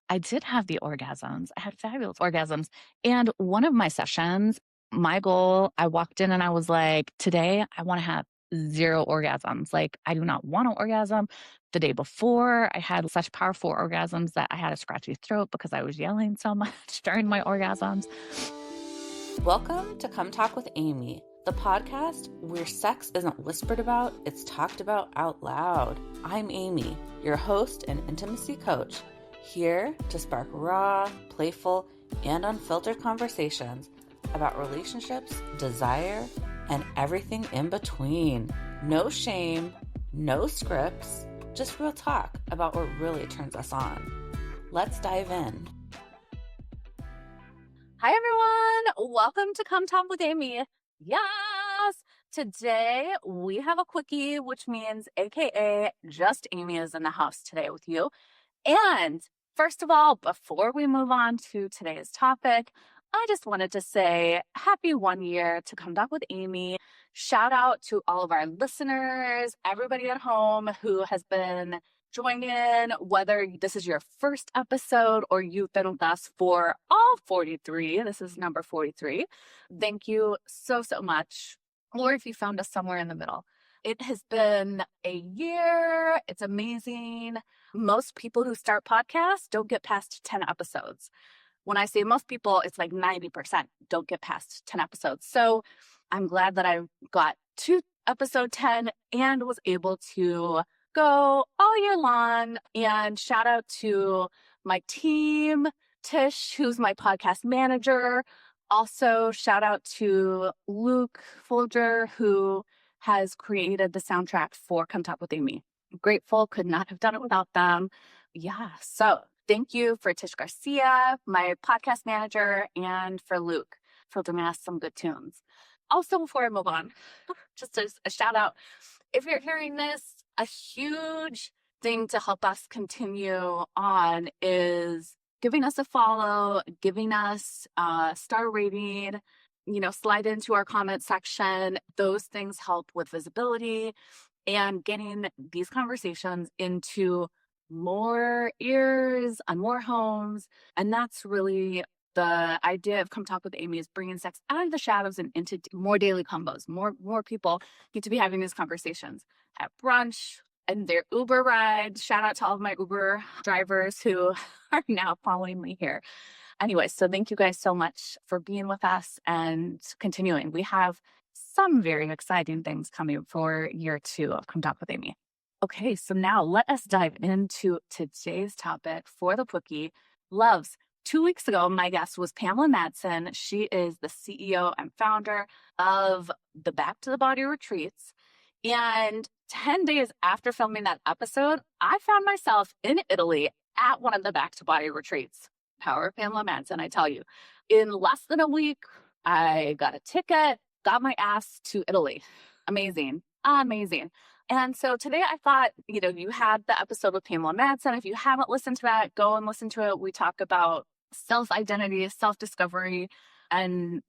I did have the orgasms. I had fabulous orgasms. And one of my sessions, my goal, I walked in and I was like, today I want to have zero orgasms. Like, I do not want an orgasm. The day before, I had such powerful orgasms that I had a scratchy throat because I was yelling so much during my orgasms. Welcome to Come Talk with Amy, the podcast where sex isn't whispered about, it's talked about out loud. I'm Amy, your host and intimacy coach, here to spark raw, playful, and unfiltered conversations about relationships, desire, and everything in between. No shame, no scripts, just real talk about what really turns us on. Let's dive in. Hi, everyone. Welcome to Come Talk with Amy. Yes. Today we have a quickie, which means AKA just Amy is in the house today with you. And first of all, before we move on to today's topic, I just wanted to say happy 1 year to Come Talk with Amy. Shout out to all of our listeners, everybody at home who has been joining in, whether this is your first episode or you've been with us for all 43. This is number 43. Thank you so much. Or if you found us somewhere in the middle. It has been a year. It's amazing. Most people who start podcasts don't get past 10 episodes. When I say most people, it's like 90% don't get past 10 episodes. So I'm glad that I got to episode 10 and was able to go all year long. And shout out to my team, Tish, who's my podcast manager. Also, shout out to Luke Folger, who has created the soundtrack for Come Talk with Amy. Grateful, could not have done it without them. Yeah, so thank you for Tish Garcia, my podcast manager, and for Luke for bringing us some good tunes. Also, before I move on, just a shout out. If you're hearing this, a huge thing to help us continue on is giving us a follow, giving us a star rating, slide into our comment section. Those things help with visibility and getting these conversations into more ears and more homes. And that's really the idea of Come Talk with Amy, is bringing sex out of the shadows and into more daily combos. More people get to be having these conversations at brunch and their Uber rides. Shout out to all of my Uber drivers who are now following me here. Anyway, so thank you guys so much for being with us and continuing. We have some very exciting things coming for year 2 of Come Talk with Amy. Okay, so now let us dive into today's topic for the quickie. Loves. 2 weeks ago, my guest was Pamela Madsen. She is the CEO and founder of the Back to the Body retreats. And 10 days after filming that episode, I found myself in Italy at one of the Back to Body retreats. Power of Pamela Madsen, I tell you. In less than a week, I got a ticket, got my ass to Italy. Amazing. And so today I thought, you had the episode with Pamela Madsen. If you haven't listened to that, go and listen to it. We talk about self-identity, self-discovery, and,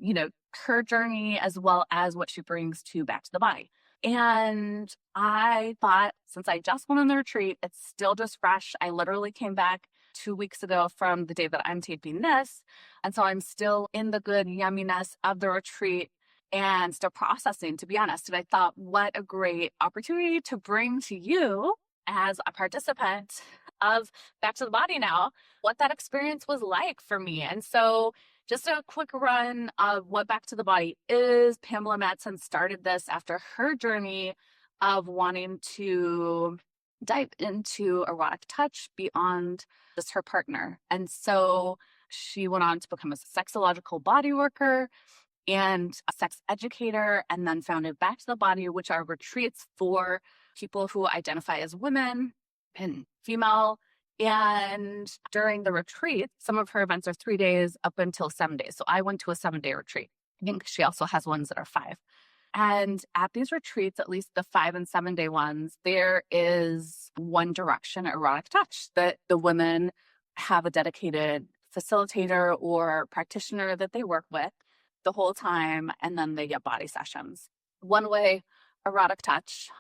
her journey, as well as what she brings to Back to the Body. And I thought, since I just went on the retreat, it's still just fresh. I literally came back 2 weeks ago from the day that I'm taping this. And so I'm still in the good yumminess of the retreat and still processing, to be honest. And I thought, what a great opportunity to bring to you as a participant of Back to the Body now, what that experience was like for me. And so just a quick run of what Back to the Body is. Pamela Madsen started this after her journey of wanting to dive into erotic touch beyond just her partner. And so she went on to become a sexological body worker and a sex educator, and then founded Back to the Body, which are retreats for people who identify as women and female. And during the retreat, some of her events are 3 days up until 7 days. So I went to a 7-day retreat. I think she also has ones that are 5. And at these retreats, at least the 5 and 7 day ones, there is one direction erotic touch that the women have a dedicated facilitator or practitioner that they work with the whole time, and then they get body sessions. One way erotic touch.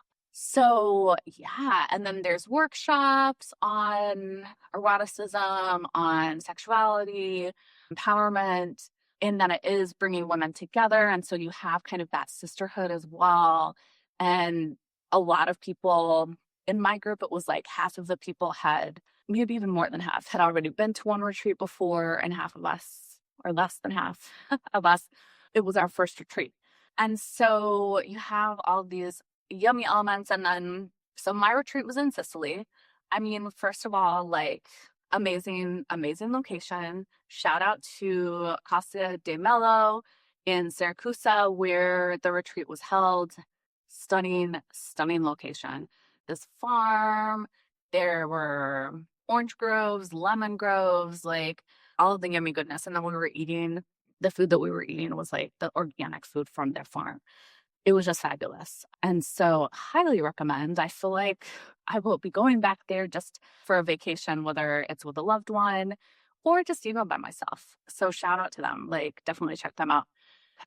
So, yeah, and then there's workshops on eroticism, on sexuality, empowerment, and then it is bringing women together, and so you have kind of that sisterhood as well, and a lot of people in my group, it was like half of the people had maybe even more than half had already been to one retreat before, and half of us, or less than half of us, it was our first retreat. And so you have all these yummy elements. And then, so my retreat was in Sicily. I mean, first of all, like amazing, amazing location. Shout out to Casa de Mello in Syracuse, where the retreat was held. Stunning, stunning location. This farm, there were orange groves, lemon groves, like all of the yummy goodness. And then we were eating, the food that we were eating was like the organic food from their farm. It was just fabulous. And so highly recommend. I feel like I will be going back there just for a vacation, whether it's with a loved one or just even by myself. So shout out to them. Like definitely check them out.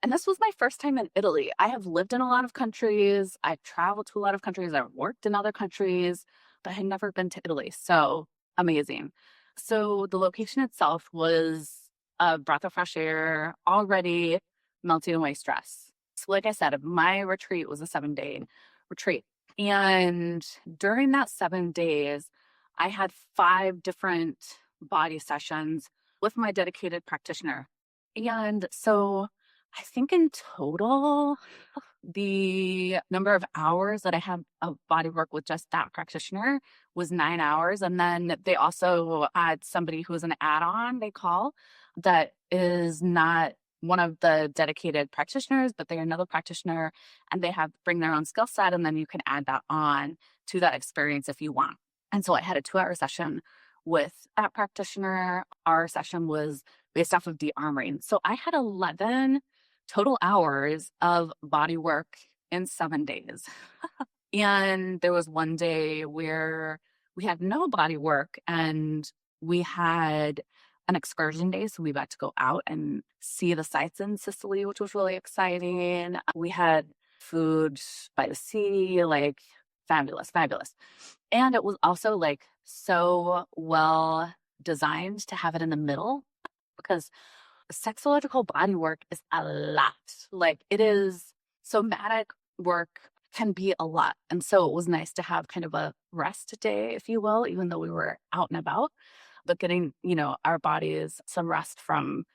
And this was my first time in Italy. I have lived in a lot of countries. I've traveled to a lot of countries. I've worked in other countries, but I had never been to Italy. So amazing. So the location itself was a breath of fresh air, already melting away stress. So, like I said, my retreat was a 7-day retreat. And during that 7 days, I had 5 different body sessions with my dedicated practitioner. And so I think in total, the number of hours that I had of body work with just that practitioner was 9 hours. And then they also had somebody who was an add on, they call, that is not one of the dedicated practitioners, but they're another practitioner and they have bring their own skill set. And then you can add that on to that experience if you want. And so I had a 2-hour session with that practitioner. Our session was based off of de-armoring. So I had 11 total hours of body work in 7 days. And there was one day where we had no body work and we had an excursion day. So we got to go out and see the sights in Sicily, which was really exciting. We had food by the sea, like fabulous, fabulous. And it was also like so well designed to have it in the middle because sexological body work is a lot. Like it is somatic work can be a lot. And so it was nice to have kind of a rest day, if you will, even though we were out and about, but getting, our bodies some rest from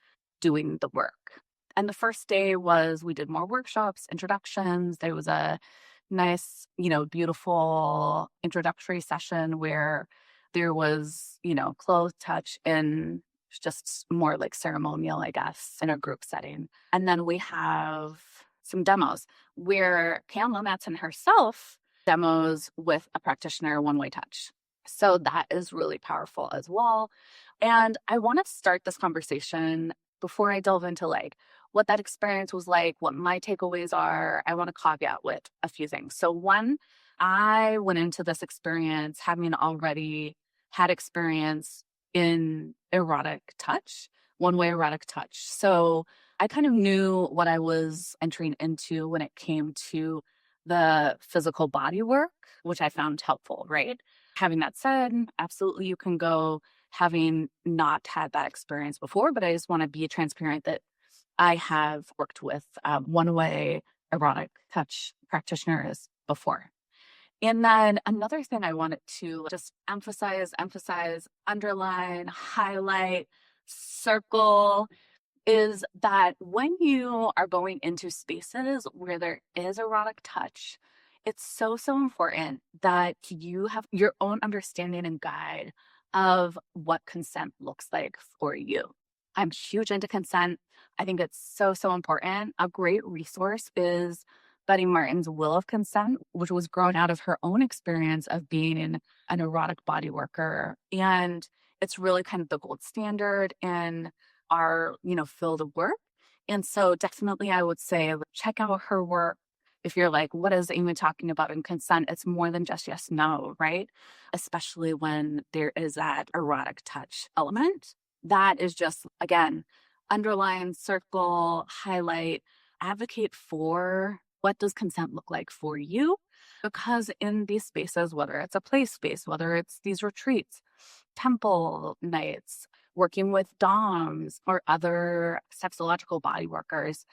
doing the work. And the first day was we did more workshops, introductions. There was a nice, beautiful introductory session where there was, clothes touch and just more like ceremonial, I guess, in a group setting. And then we have some demos where Pamela Madsen herself demos with a practitioner one-way touch. So that is really powerful as well. And I want to start this conversation before I delve into like what that experience was like, what my takeaways are. I want to caveat with a few things. So one, I went into this experience having already had experience in erotic touch, one-way erotic touch. So I kind of knew what I was entering into when it came to the physical body work, which I found helpful, right? Having that said, absolutely you can go having not had that experience before, but I just want to be transparent that I have worked with one-way erotic touch practitioners before. And then another thing I wanted to just emphasize, underline, highlight, circle is that when you are going into spaces where there is erotic touch, it's so, so important that you have your own understanding and guide of what consent looks like for you. I'm huge into consent. I think it's so, so important. A great resource is Betty Martin's Will of Consent, which was grown out of her own experience of being an erotic body worker. And it's really kind of the gold standard in our, field of work. And so definitely I would say check out her work. If you're like, what is Amy talking about in consent? It's more than just yes, no, right? Especially when there is that erotic touch element. That is just, again, underline, circle, highlight, advocate for what does consent look like for you Because in these spaces, whether it's a play space, whether it's these retreats, temple nights, working with DOMs or other sexological body workers,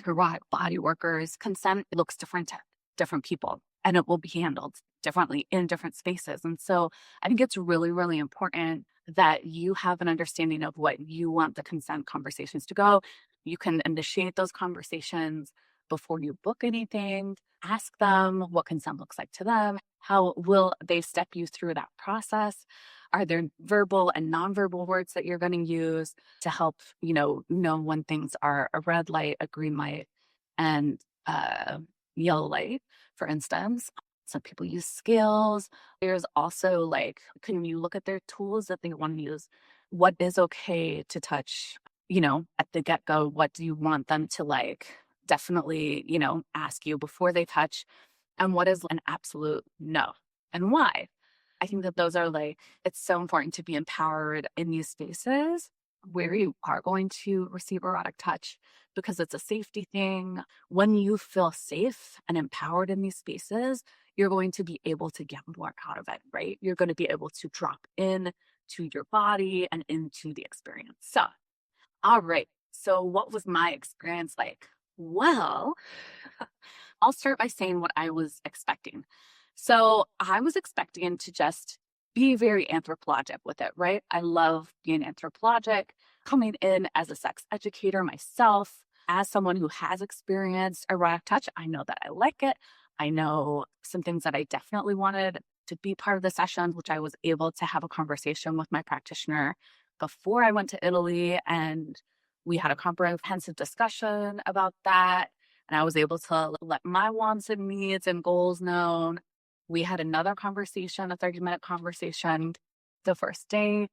erotic body workers, consent looks different to different people and it will be handled differently in different spaces. And so I think it's really, really important that you have an understanding of what you want the consent conversations to go. You can initiate those conversations before you book anything. Ask them what consent looks like to them. How will they step you through that process? Are there verbal and nonverbal words that you're going to use to help, know when things are a red light, a green light, and yellow light, for instance? Some people use scales. There's also like, can you look at their tools that they want to use? What is okay to touch, at the get go? What do you want them to like definitely, ask you before they touch? And what is an absolute no? And why? I think that those are like, it's so important to be empowered in these spaces where you are going to receive erotic touch because it's a safety thing. When you feel safe and empowered in these spaces, you're going to be able to get more out of it, right? You're going to be able to drop in to your body and into the experience. So, all right. So, what was my experience like? Well, I'll start by saying what I was expecting. So I was expecting to just be very anthropologic with it, right? I love being anthropologic, coming in as a sex educator myself, as someone who has experienced erotic touch. I know that I like it. I know some things that I definitely wanted to be part of the sessions, which I was able to have a conversation with my practitioner before I went to Italy. And we had a comprehensive discussion about that and I was able to let my wants and needs and goals known. We had another conversation, a 30-minute conversation the first day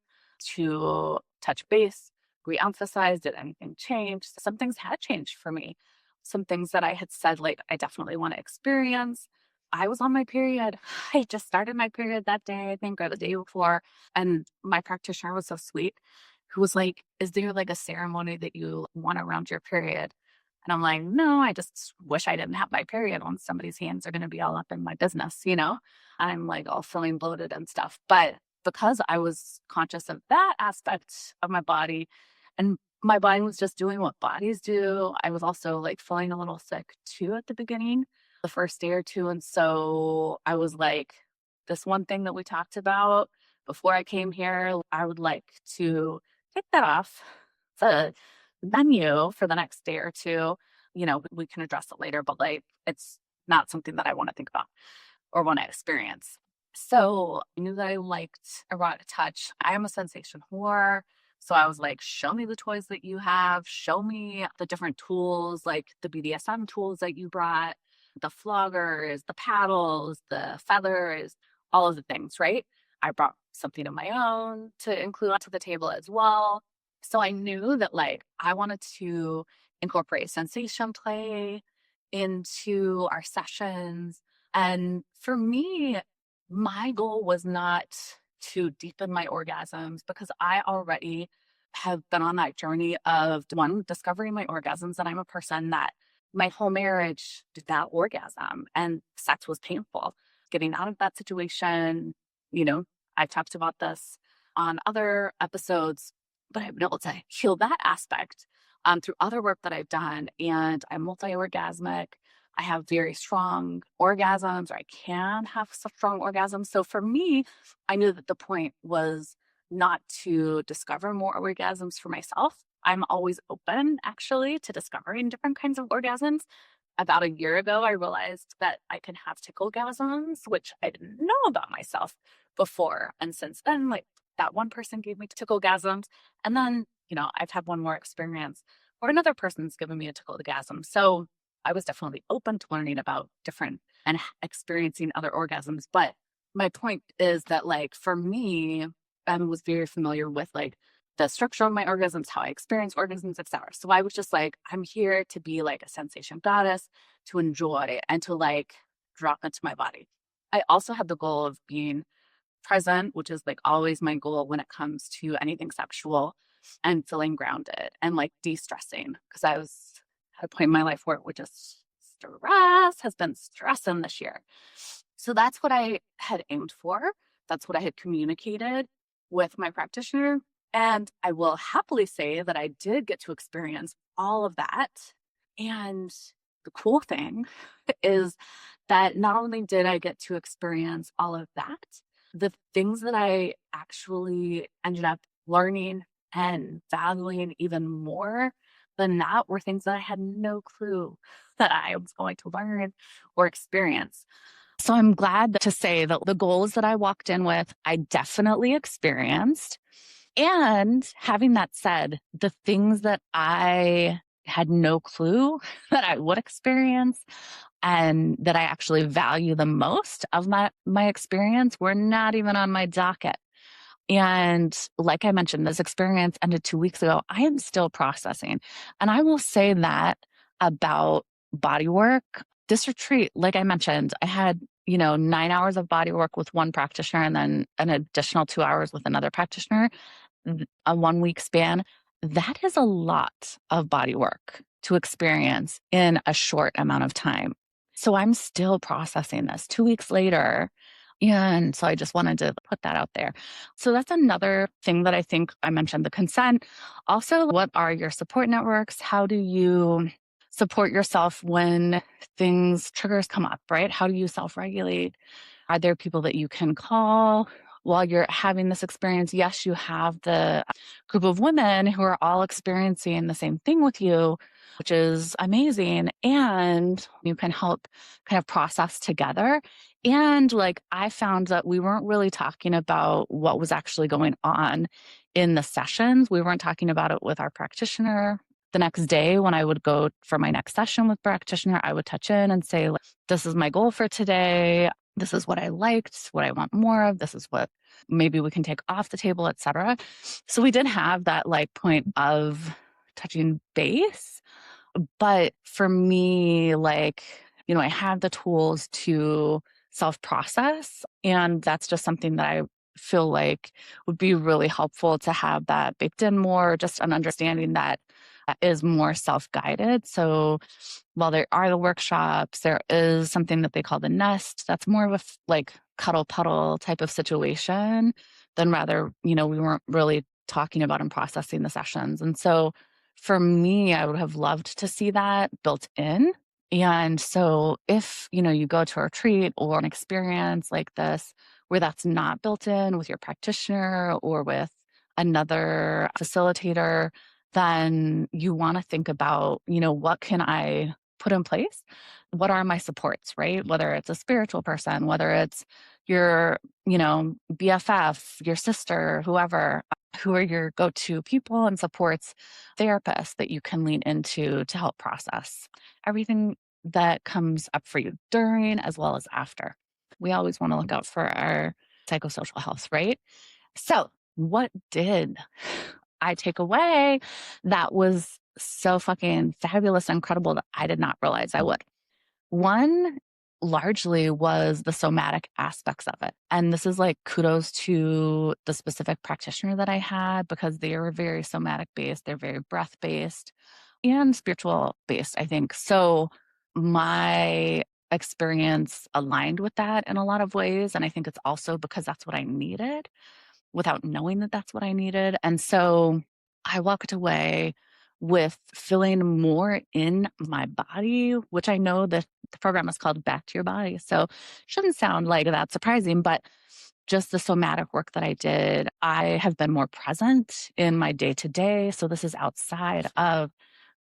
to touch base, re-emphasize, did anything change? Some things had changed for me. Some things that I had said, like, I definitely want to experience. I was on my period. I just started my period that day, I think, or the day before. And my practitioner was so sweet, who was like, is there like a ceremony that you want around your period? And I'm like, no, I just wish I didn't have my period when somebody's hands are going to be all up in my business. I'm like all feeling bloated and stuff. But because I was conscious of that aspect of my body and my body was just doing what bodies do, I was also like feeling a little sick too at the beginning, the first day or two. And so I was like, this one thing that we talked about before I came here, I would like to take that off the menu for the next day or two. We can address it later, but like it's not something that I want to think about or want to experience. So I knew that I liked erotic touch. I am a sensation whore. So I was like, show me the toys that you have, show me the different tools, like the BDSM tools that you brought, the floggers, the paddles, the feathers, all of the things, right? I brought something of my own to include onto the table as well. So I knew that like I wanted to incorporate sensation play into our sessions. And for me, my goal was not to deepen my orgasms because I already have been on that journey of one, discovering my orgasms. And I'm a person that my whole marriage did not orgasm and sex was painful. Getting out of that situation, you know, I've talked about this on other episodes, but I've been able to heal that aspect through other work that I've done. And I'm multi-orgasmic. I have very strong orgasms, or I can have strong orgasms. So for me, I knew that the point was not to discover more orgasms for myself. I'm always open, actually, to discovering different kinds of orgasms. About a year ago, I realized that I can have tickle orgasms, which I didn't know about myself before. And since then, like that one person gave me tickle orgasms. And then, I've had one more experience where another person's given me a tickle orgasm. So I was definitely open to learning about different and experiencing other orgasms. But my point is that, like, for me, I was very familiar with like the structure of my orgasms, how I experience orgasms, etc. So I was just like, I'm here to be like a sensation goddess, to enjoy and to like drop into my body. I also had the goal of being present, which is like always my goal when it comes to anything sexual, and feeling grounded and like de-stressing because I was at a point in my life where it would just stress has been stressing this year. So that's what I had aimed for. That's what I had communicated with my practitioner. And I will happily say that I did get to experience all of that. And the cool thing is that not only did I get to experience all of that, the things that I actually ended up learning and valuing even more than that were things that I had no clue that I was going to learn or experience. So I'm glad to say that the goals that I walked in with, I definitely experienced. And having that said, the things that I had no clue that I would experience and that I actually value the most of my experience were not even on my docket. And like I mentioned, this experience ended 2 weeks ago. I am still processing. And I will say that about body work. This retreat, like I mentioned, I had, 9 hours of body work with one practitioner and then an additional 2 hours with another practitioner, a 1 week span. That is a lot of body work to experience in a short amount of time. So I'm still processing this 2 weeks later. And so I just wanted to put that out there. So that's another thing that I think I mentioned, the consent. Also, what are your support networks? How do you support yourself when triggers come up, right? How do you self regulate? Are there people that you can call while you're having this experience? Yes, you have the group of women who are all experiencing the same thing with you, which is amazing. And you can help kind of process together. And like I found that we weren't really talking about what was actually going on in the sessions. We weren't talking about it with our practitioner. The next day, when I would go for my next session with practitioner, I would touch in and say, like, this is my goal for today. This is what I liked, what I want more of. This is what maybe we can take off the table, etc. So we did have that like point of touching base. But for me, like, I have the tools to self process. And that's just something that I feel like would be really helpful to have that baked in more, just an understanding that is more self guided. So while there are the workshops, there is something that they call the nest. That's more of a like cuddle puddle type of situation than rather, we weren't really talking about and processing the sessions. And so for me, I would have loved to see that built in. And so if, you go to a retreat or an experience like this where that's not built in with your practitioner or with another facilitator, then you want to think about, what can I put in place? What are my supports, right? Whether it's a spiritual person, whether it's your, BFF, your sister, whoever, who are your go to people and supports, therapists that you can lean into to help process everything that comes up for you during as well as after. We always want to look out for our psychosocial health, right? So, what did I take away that was so fucking fabulous and incredible that I did not realize I would? One largely was the somatic aspects of it. And this is like kudos to the specific practitioner that I had because they are very somatic based, they're very breath based and spiritual based, I think. So my experience aligned with that in a lot of ways. And I think it's also because that's what I needed without knowing that that's what I needed. And so I walked away with feeling more in my body, which I know that the program is called Back to Your Body. So shouldn't sound like that surprising, but just the somatic work that I did, I have been more present in my day to day. So this is outside of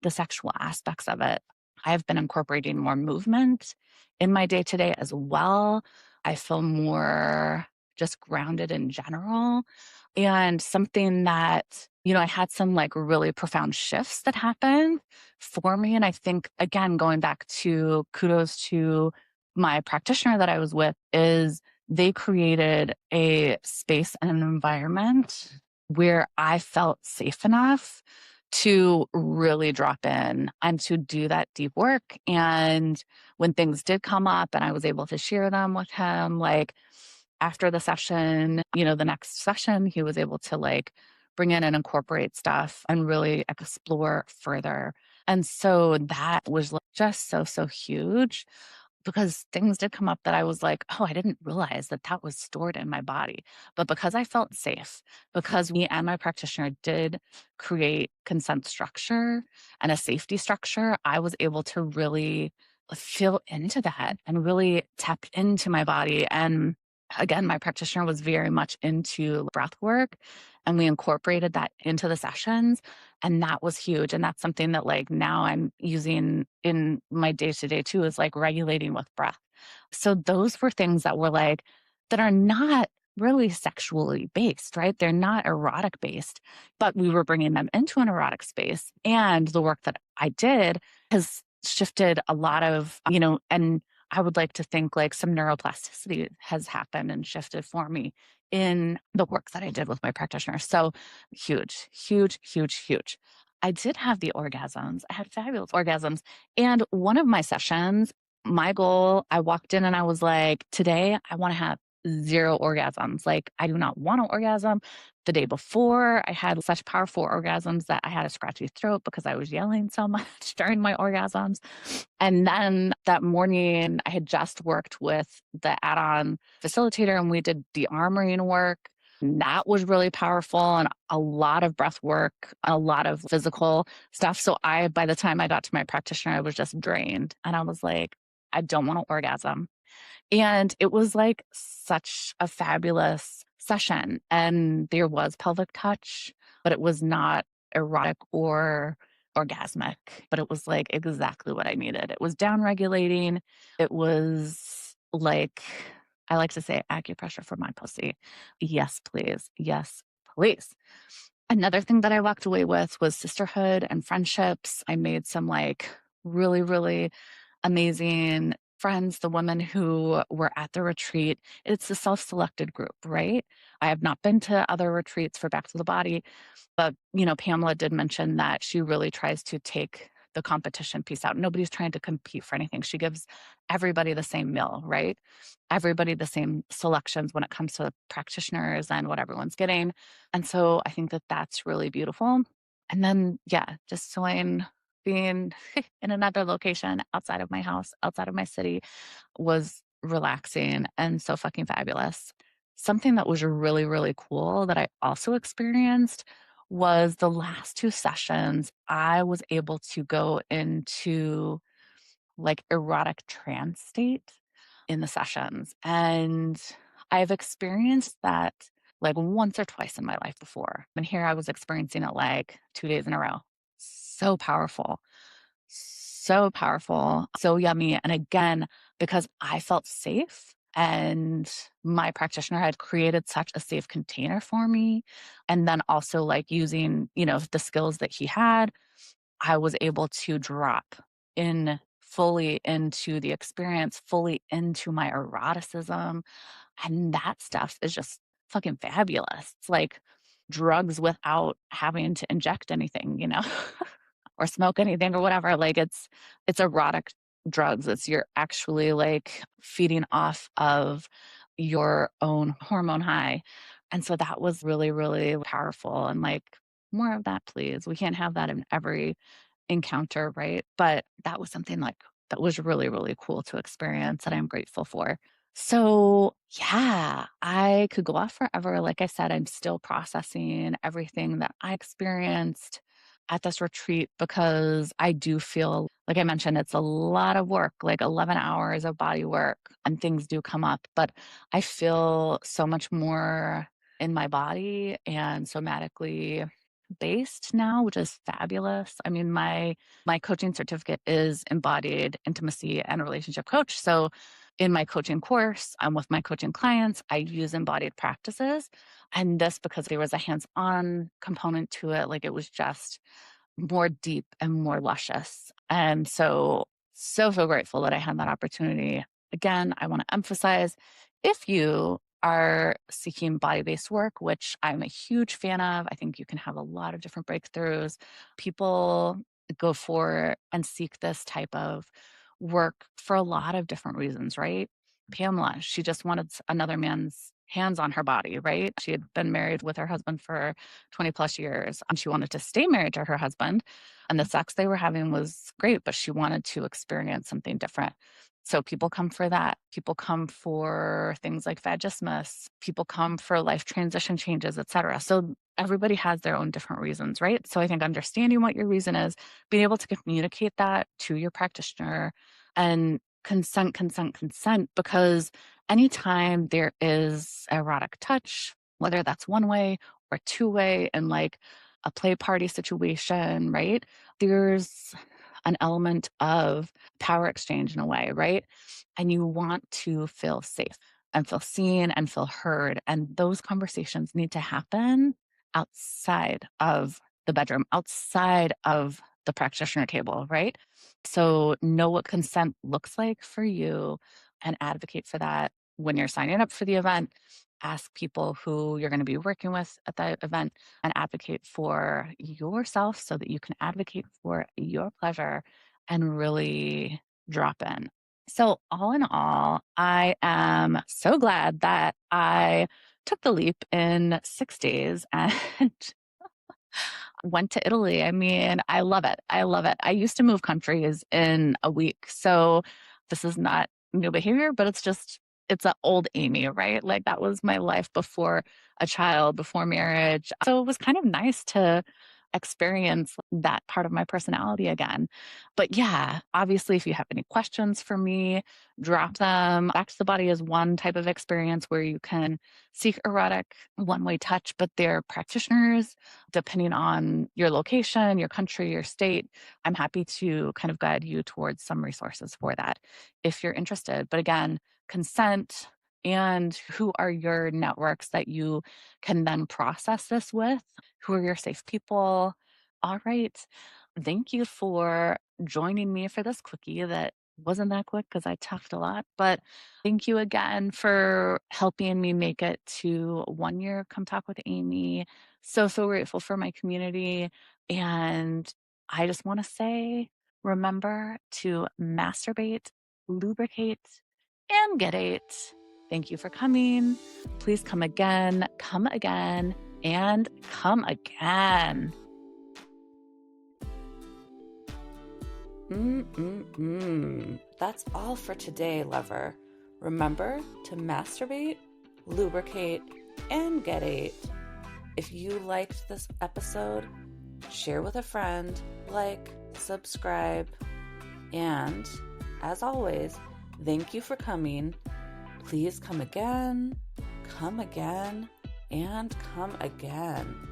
the sexual aspects of it. I've been incorporating more movement in my day to day as well. I feel more just grounded in general. And something that, I had some like really profound shifts that happened for me. And I think, again, going back to kudos to my practitioner that I was with, is they created a space and an environment where I felt safe enough to really drop in and to do that deep work. And when things did come up and I was able to share them with him, like after the session, the next session, he was able to like bring in and incorporate stuff and really explore further. And so that was just so, so huge. because things did come up that I was like, "Oh, I didn't realize that that was stored in my body." But because I felt safe, because me and my practitioner did create consent structure and a safety structure, I was able to really feel into that and really tap into my body. And again, my practitioner was very much into breath work, and we incorporated that into the sessions. And that was huge. And that's something that like now I'm using in my day to day too, is like regulating with breath. So those were things that were like, that are not really sexually based, right? They're not erotic based, but we were bringing them into an erotic space. And the work that I did has shifted a lot of, and I would like to think like some neuroplasticity has happened and shifted for me in the work that I did with my practitioner. So huge, huge, huge, huge. I did have the orgasms. I had fabulous orgasms. And one of my sessions, my goal, I walked in and I was like, today I want to have zero orgasms. Like, I do not want an orgasm. The day before, I had such powerful orgasms that I had a scratchy throat because I was yelling so much during my orgasms. And then that morning, I had just worked with the add on facilitator and we did the armoring work. That was really powerful and a lot of breath work, a lot of physical stuff. So by the time I got to my practitioner, I was just drained. And I was like, I don't want to orgasm. And it was like such a fabulous session. And there was pelvic touch, but it was not erotic or orgasmic, but it was like exactly what I needed. It was down regulating. It was like, I like to say acupressure for my pussy. Yes, please. Yes, please. Another thing that I walked away with was sisterhood and friendships. I made some like really, really amazing friends, the women who were at the retreat. It's a self selected group, right? I have not been to other retreats for Back to the Body, but, Pamela did mention that she really tries to take the competition piece out. Nobody's trying to compete for anything. She gives everybody the same meal, right? Everybody the same selections when it comes to practitioners and what everyone's getting. And so I think that that's really beautiful. And then, yeah, just being in another location outside of my house, outside of my city was relaxing and so fucking fabulous. Something that was really, really cool that I also experienced was the last two sessions, I was able to go into like erotic trance state in the sessions. And I've experienced that like once or twice in my life before. And here I was experiencing it like 2 days in a row. So powerful. So powerful, so yummy. And again, because I felt safe and my practitioner had created such a safe container for me. And then also like using, the skills that he had, I was able to drop in fully into the experience, fully into my eroticism. And that stuff is just fucking fabulous. It's like drugs without having to inject anything. Or smoke anything or whatever. Like it's erotic drugs. It's you're actually like feeding off of your own hormone high. And so that was really, really powerful. And like more of that, please. We can't have that in every encounter, right? But that was something like that was really, really cool to experience that I'm grateful for. So, yeah, I could go off forever. Like I said, I'm still processing everything that I experienced at this retreat because I do feel, like I mentioned, it's a lot of work, like 11 hours of body work, and things do come up. But I feel so much more in my body and somatically based now, which is fabulous. I mean, my coaching certificate is embodied intimacy and relationship coach. So in my coaching course, I'm with my coaching clients, I use embodied practices. And this because there was a hands-on component to it, like it was just more deep and more luscious. And so, so grateful that I had that opportunity. Again, I want to emphasize if you are seeking body based work, which I'm a huge fan of, I think you can have a lot of different breakthroughs. People go for and seek this type of work for a lot of different reasons, right? Pamela, she just wanted another man's hands on her body, right? She had been married with her husband for 20 plus years. And she wanted to stay married to her husband. And the sex they were having was great, but she wanted to experience something different. So people come for that. People come for things like vaginismus. People come for life transition changes, etc. So everybody has their own different reasons, right? So I think understanding what your reason is, being able to communicate that to your practitioner, and consent, consent, consent, because anytime there is erotic touch, whether that's one way or two way, and like a play party situation, right? There's an element of power exchange in a way, right? And you want to feel safe and feel seen and feel heard. And those conversations need to happen outside of the bedroom, outside of the practitioner table, right? So know what consent looks like for you and advocate for that when you're signing up for the event. Ask people who you're going to be working with at the event and advocate for yourself so that you can advocate for your pleasure and really drop in. So, all in all, I am so glad that I took the leap in 6 days and went to Italy. I mean, I love it. I love it. I used to move countries in a week. So this is not new behavior, but it's an old Amy, right? Like that was my life before a child, before marriage. So it was kind of nice to experience that part of my personality again. But yeah, obviously, if you have any questions for me, drop them. Back to the body is one type of experience where you can seek erotic one way touch, but they're practitioners depending on your location, your country, your state. I'm happy to kind of guide you towards some resources for that if you're interested. But again, consent and who are your networks that you can then process this with? Who are your safe people? All right. Thank you for joining me for this quickie that wasn't that quick because I talked a lot. But thank you again for helping me make it to 1 year Come Talk with Amy. So, so grateful for my community. And I just want to say remember to masturbate, lubricate, and get it. Thank you for coming. Please come again, and come again. That's all for today, lover. Remember to masturbate, lubricate, and get it. If you liked this episode, share with a friend, like, subscribe, and as always, thank you for coming. Please come again, and come again.